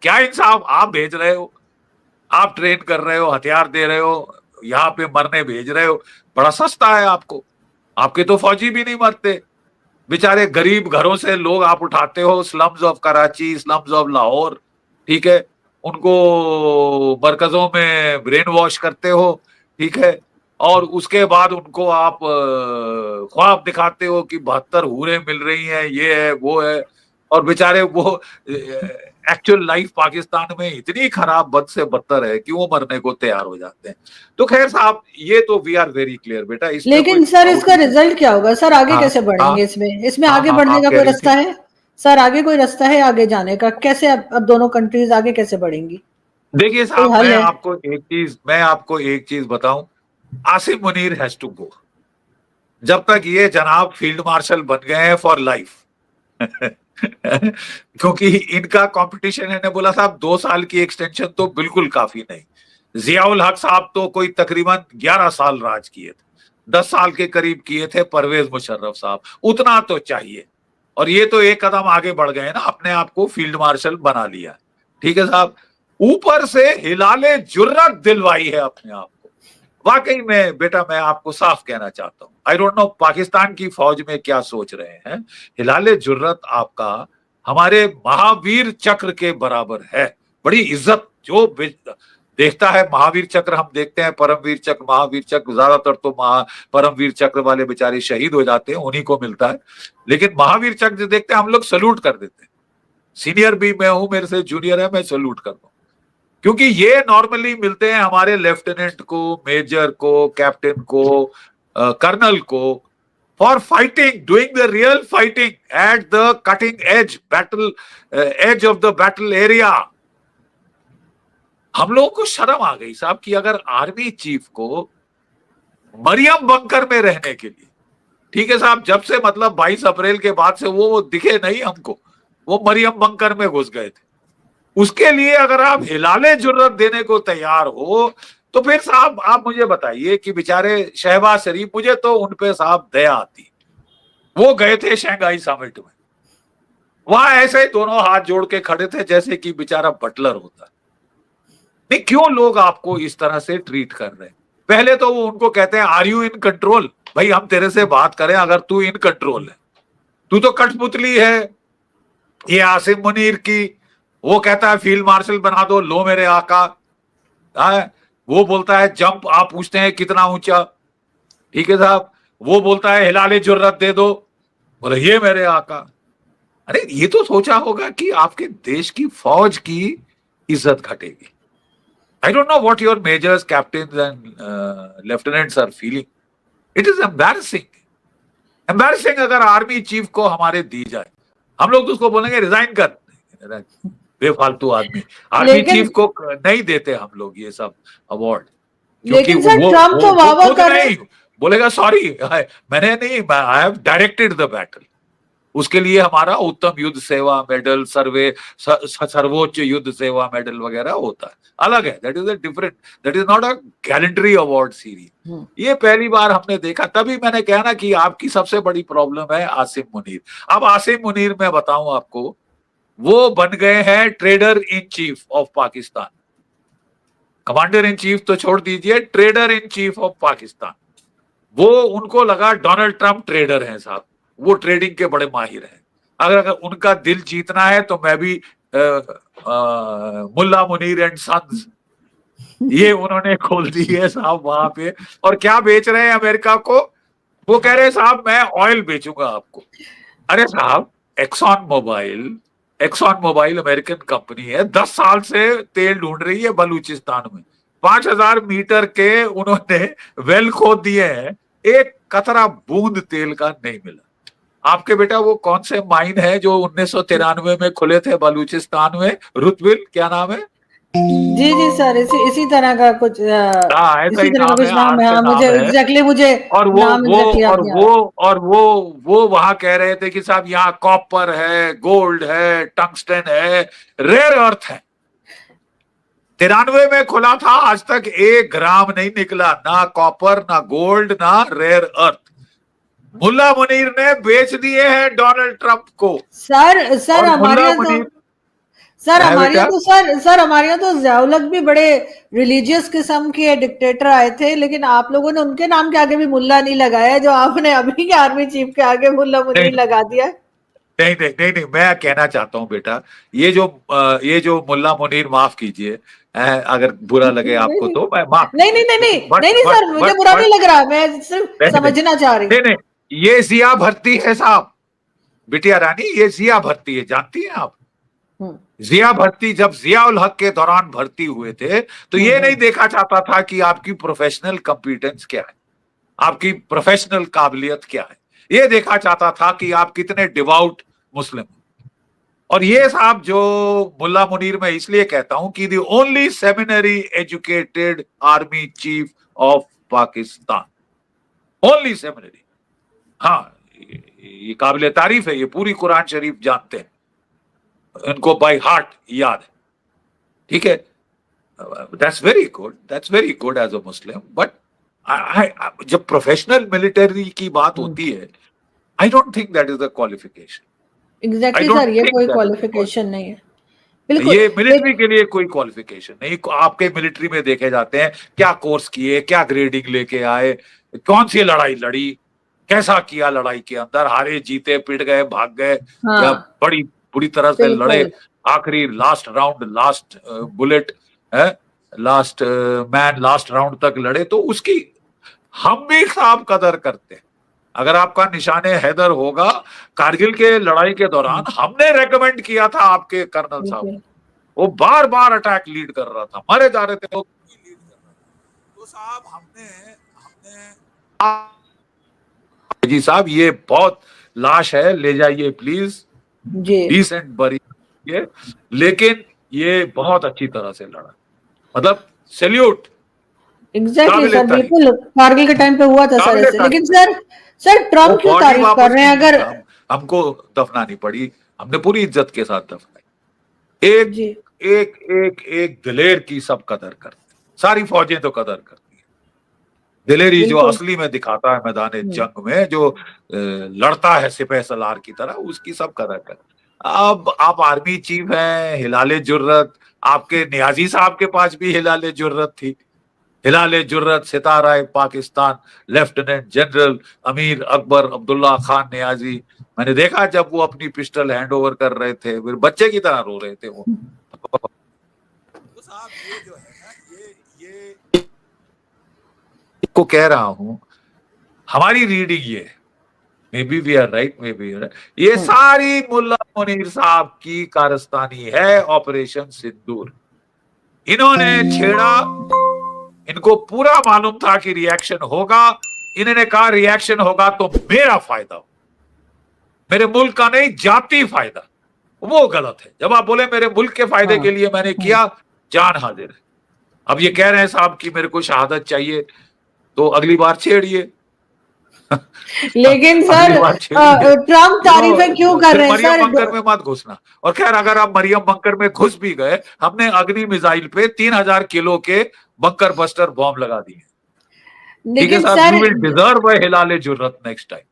क्या इंसाफ? आप भेज रहे हो, आप ट्रेन कर रहे हो, हथियार दे रहे हो, यहाँ पे मरने भेज रहे हो, बड़ा सस्ता है आपको। आपके तो फौजी भी नहीं मरते, बेचारे गरीब घरों से लोग आप उठाते हो, slums of Karachi, slums of Lahore, ठीक है, उनको मरकजों में ब्रेन वॉश करते हो, ठीक है, और उसके बाद उनको आप ख्वाब दिखाते हो कि 72 हूरें मिल रही हैं, ये है वो है, और बेचारे वो एक्चुअल लाइफ पाकिस्तान में इतनी खराब, बद से बदतर है कि वो मरने को तैयार हो जाते हैं। तो खैर साहब, ये तो वी आर वेरी क्लियर बेटा, इसमें कोई लेकिन सर डाउट इसका ही नहीं। रिजल्ट क्या होगा सर? आगे हाँ कैसे हाँ बढ़ेंगे इसमें? इसमें हाँ आगे हाँ, बढ़ने आप का कह कोई रही रास्ता थी। है? सर आगे कोई रास्ता है आगे जाने का? कैसे अब दोनों कंट्रीज आगे कैसे बढ़ेंगी? देखिए कोई साहब, हल है? मैं आपको एक चीज बताऊं, Asim Munir has to go. जब तक ये जनाब फील्ड मार्शल बन गए हैं फॉर लाइफ क्योंकि इनका कंपटीशन, इन्होंने बोला साहब 2 साल की एक्सटेंशन तो बिल्कुल काफी नहीं। जियाउल हक साहब तो कोई तकरीबन 11 साल राज किए थे, 10 साल के करीब किए थे परवेज मुशर्रफ साहब, उतना तो चाहिए। और ये तो एक कदम आगे बढ़ गए ना, अपने आप को फील्ड मार्शल बना लिया, ठीक है साहब, ऊपर से हिलाले जुर्रत दिलवाई है अपने आप को। वाकई में बेटा, मैं आपको साफ कहना चाहता हूं, आई डोंट नो पाकिस्तान की फौज में क्या सोच रहे हैं, हिलाले जुर्रत आपका हमारे महावीर चक्र के बराबर है। बड़ी इज्जत जो देखता है, महावीर चक्र हम देखते हैं, परमवीर चक्र, महावीर चक्र, ज्यादातर तो परमवीर चक्र वाले बेचारे शहीद हो जाते हैं, उन्हीं को मिलता है। लेकिन महावीर चक्र जो देखते हैं हम लोग सल्यूट कर देते हैं। सीनियर भी मैं हूं, मेरे से जूनियर है, मैं सल्यूट करता हूं, क्योंकि ये नॉर्मली मिलते हैं हमारे लेफ्टिनेंट को, मेजर को, कैप्टन को, कर्नल को, for fighting, doing the real fighting at the cutting edge battle, edge of the battle area. हम लोगों को शर्म आ गई साहब कि अगर आर्मी चीफ को मरियम बंकर में रहने के लिए, ठीक है साहब, जब से मतलब 22 अप्रैल के बाद से वो दिखे नहीं हमको, वो मरियम बंकर में घुस गए थे, उसके लिए अगर आप हिलाले जुर्रत देने को तैयार हो, तो फिर साहब आप मुझे बताइए कि बेचारे शहबाज शरीफ, मुझे तो उन पे साहब दया आती। वो गए थे शंघाई समिट में, वहां ऐसे ही दोनों हाथ जोड़ के खड़े थे जैसे कि बेचारा बटलर होता। नहीं, क्यों लोग आपको इस तरह से ट्रीट कर रहे हैं? पहले तो वो उनको कहते हैं आर यू इन कंट्रोल, भाई हम तेरे से बात करें अगर तू इन कंट्रोल है, तू तो कठपुतली है। ये आसिम मुनीर की, वो कहता है फील्ड मार्शल बना दो, लो मेरे आका, है? वो बोलता है जंप, आप पूछते हैं कितना ऊंचा, ठीक है साहब, वो बोलता है हिलाले जुर्रत दे दो, बोले ये मेरे आका। अरे ये तो सोचा होगा कि आपके देश की फौज की इज्जत घटेगी। I don't know what your majors, captain and lieutenants are feeling. It is embarrassing, embarrassing अगर आर्मी चीफ को हमारे दी जाए, हम लोग तो उसको बोलेंगे रिजाइन कर, बेफालतू आदमी। आर्मी चीफ लेकिन को नहीं देते हम लोग ये सब अवार्ड, क्योंकि लेकिन सर ट्रम्प तो वाह वो वाह खुद कर रहे। नहीं बोलेगा सॉरी, मैंने नहीं, I have directed the battle. उसके लिए हमारा उत्तम युद्ध सेवा मेडल, सर्वोच्च युद्ध सेवा मेडल वगैरह होता है, अलग है, that is a different, that is not a gallantry award series. ये पहली बार हमने देखा, तभी मैंने कहा ना कि आपकी सबसे बड़ी प्रॉब्लम है आसिम मुनीर। अब आसिम मुनीर मैं बताऊं आपको, वो बन गए हैं trader in chief of Pakistan. Commander in chief तो छोड़ दीजिए, trader in chief of Pakistan. वो, उनको लगा डोनाल्ड ट्रंप ट्रेडर हैं साहब, वो ट्रेडिंग के बड़े माहिर हैं। अगर उनका दिल जीतना है तो मैं भी मुल्ला मुनीर एंड सन्स, ये उन्होंने खोल दी है साहब वहां पे। और क्या बेच रहे हैं अमेरिका को? वो कह रहे हैं साहब मैं ऑयल बेचूंगा आपको। अरे साहब, Exxon Mobil, Exxon Mobil American company है, 10 साल से तेल ढूंढ रही है बलूचिस्तान में। 5,000 मीटर के उन्होंने वेल खोद दिए हैं, एक कतरा बूंद तेल का नहीं मिला। आपके बेटा वो कौन से माइन है जो 1993 में खुले थे बलूचिस्तान में, रुतविल क्या नाम है? जी जी सर, इसी इसी तरह का कुछ हाँ ऐसा इसी ही तरह का नाम है, कुछ नाम आर है। से हाँ, मुझे नाम है। एग्जैक्टली मुझे और वो नाम वो एग्जैक्टली याद और नहीं आ वो रहा। और वो वहां कह रहे थे कि साहब यहाँ कॉपर है, गोल्ड है, टंगस्टन है, रेयर अर्थ है। 93 में खुला था, आज तक 1 ग्राम नहीं निकला, ना कॉपर, ना गोल्ड, ना रेयर अर्थ। मुल्ला मुनीर ने बेच दिए हैं डोनाल्ड ट्रंप को। सर सर और हमारे मुल्ला यहाँ तो मुनीर, सर है हमारे यहाँ बेटा? तो सर हमारे यहाँ तो ज़ियाउल हक भी बड़े रिलीजियस किस्म के डिक्टेटर आए थे, लेकिन आप लोगों ने उनके नाम के आगे भी मुल्ला नहीं लगाया, जो आपने अभी के आर्मी चीफ के आगे मुल्ला नहीं मुनीर लगा दिया है। नहीं नहीं नहीं नहीं, मैं कहना चाहता हूँ बेटा, ये जो मुल्ला मुनीर, माफ कीजिए, अगर बुरा लगे नहीं आपको नहीं तो मैं माफ, नहीं नहीं नहीं नहीं बट नहीं नहीं बट सर, मुझे बट बुरा बट नहीं लग रहा, मैं सिर्फ नहीं नहीं समझना चाह रही हूँ। नहीं नहीं, ये जिया भर्ती है साहब, बिटिया रानी, ये जिया भर्ती है, जानती हैं आप? हम्म जिया भर्ती जब जियाउल हक के दौरान भर्ती हुए थे तो ये नहीं देखा जाता था कि आपकी प्रोफेशनल कॉम्पिटेंस क्या है, आपकी प्रोफेशनल काबिलियत क्या है, ये देखा जाता था कि आप कितने डिवाउट मुस्लिम हैं। और ये साहब जो मुल्ला मुनीर, मैं इसलिए कहता हूं कि the only seminary educated army chief of Pakistan, only seminary. हाँ, ये काबिल तारीफ है, ये पूरी कुरान शरीफ जानते हैं, इनको बाय हार्ट याद है, ठीक है। That's very good, that's very good as a Muslim, but जब प्रोफेशनल मिलिट्री की बात होती है, I don't think that is the qualification, I exactly don't sir, ये थिंक कोई दैट इज द क्वालिफिकेशन नहीं है, बिल्कुल। ये मिलिट्री के लिए कोई क्वालिफिकेशन नहीं। आपके मिलिट्री में देखे जाते हैं क्या कोर्स किए, क्या ग्रेडिंग लेके आए, कौन सी लड़ाई लड़ी, कैसा किया लड़ाई के अंदर, हारे जीते, पिट गए, भाग गए, या हाँ बड़ी बुरी तरह से लड़े, बिल्कुल आखिरी लास्ट राउंड, लास्ट बुलेट है, लास्ट मैन लास्ट राउंड तक लड़े, तो उसकी हम भी साहब कदर करते हैं। अगर आपका निशाने हैदर होगा, कारगिल के लड़ाई के दौरान हमने रेकमेंड किया था आपके कर्नल साहब, बिल्कुल वो बार बार अटैक लीड कर रहा था, मारे जा रहे थे वो लीड कर रहा था, तो साहब हमने हमने जी साहब, ये बहुत लाश है, ले जाइए प्लीज, जी डिसेंट बरी, लेकिन ये बहुत अच्छी तरह से लड़ा, मतलब सैल्यूट, एग्जैक्टली सर, काबिल तारीफ, बिल्कुल कारगिल के टाइम पे हुआ था सर काबिल ऐसे। लेकिन तारीफ। सर वो ट्रम्प क्यों बॉडी तारीफ कर वापस रहे हैं नहीं अगर? ली, हमको दफनानी पड़ी, हमने पूरी इज्जत के साथ दफनाई। एक जी एक एक एक दिलेर की सब कदर करते, सारी फौजें तो कदर करती है, दिलेरी जो बिल्कुल असली में दिखाता है मैदान जंग में, जो लड़ता है सिपह सलार की तरह, उसकी सब कदर कर। अब आप आर्मी चीफ हैं, हिलाले जुर्रत, आपके नियाजी साहब के पास भी हिलाले जुर्रत थी, हिलाले जुर्रत सितारा पाकिस्तान लेफ्टिनेंट जनरल अमीर अकबर अब्दुल्ला खान नियाजी, मैंने देखा जब वो अपनी पिस्टल हैंड ओवर कर रहे थे, फिर बच्चे की तरह रो रहे थे वो। तो साहब ये जो है ना, ये को कह रहा हूं, हमारी रीडिंग ये, maybe we are right, maybe ये सारी मुल्ला मुनीर साहब की कारस्तानी है, ऑपरेशन सिंदूर। इन्होंने छेड़ा, इनको पूरा मालूम था कि रिएक्शन होगा, इन्होंने कहा रिएक्शन होगा तो मेरा फायदा हो, मेरे मुल्क का नहीं, जाती फायदा, वो गलत है। जब आप बोले मेरे मुल्क के फायदे के लिए मैंने किया, जान हाजिर है। अब ये कह रहे हैं साहब कि मेरे को शहादत चाहिए, तो अगली बार छेड़िए। लेकिन सर ट्रम्प तारीफें क्यों कर रहे हैं मरियम सर? बंकर में मत घुसना। और खैर, अगर आप मरियम बंकर में घुस भी गए, हमने अग्नि मिसाइल पे 3000 किलो के बंकर बस्टर बॉम्ब लगा दिए, ठीक है लेकिन साहब, sir you will deserve Hilal-e Jurat next time.